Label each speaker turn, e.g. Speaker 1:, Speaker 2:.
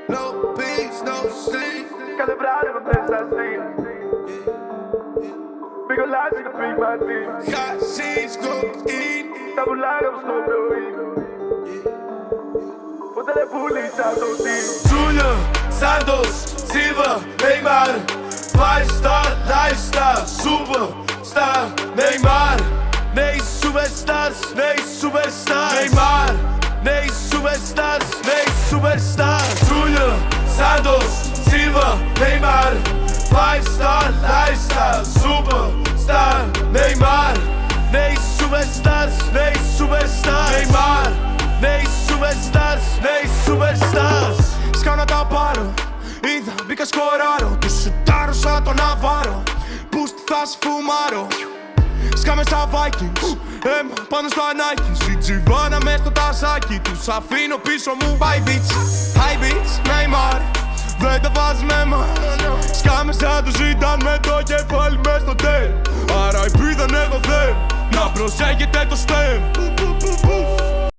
Speaker 1: No peace, no sleep.
Speaker 2: Cada brado não pensa assim. Big lies in the big my team.
Speaker 1: Hashish, cocaine.
Speaker 2: Tá burlando, eu estou meu amigo. O telefone já tô tiro.
Speaker 1: Júnior, Santos, Silva, Neymar. Vai estar, lá está, superstar. Neymar, nem superstars, nem superstar. Neymar, nem superstars, nem superstar. Júnior, Santos, Silva, Neymar. Vai estar, lá está, superstar. Neymar, nem superstars, nem superstar. Neymar, nem superstars, nem superstars.
Speaker 3: Σκάνα τα πάρω, είδα, μπήκα σκοράρω. Τους σουτάρω σαν τον Ναβάρο. Πούστη θα σε φουμάρω. Σκάμε σαν Vikings, αίμα πάνω στα Nike. Η τζιβάνα μες στο τασάκι. Τους αφήνω πίσω μου. Bye bitch, hi bitch, Neymar. Δεν τα βάζεις με μας. Σκάμε σαν το Zidane με το κεφάλι μες στο τέλ. Άρα δεν έχω them. Να προσέχετε το STEM.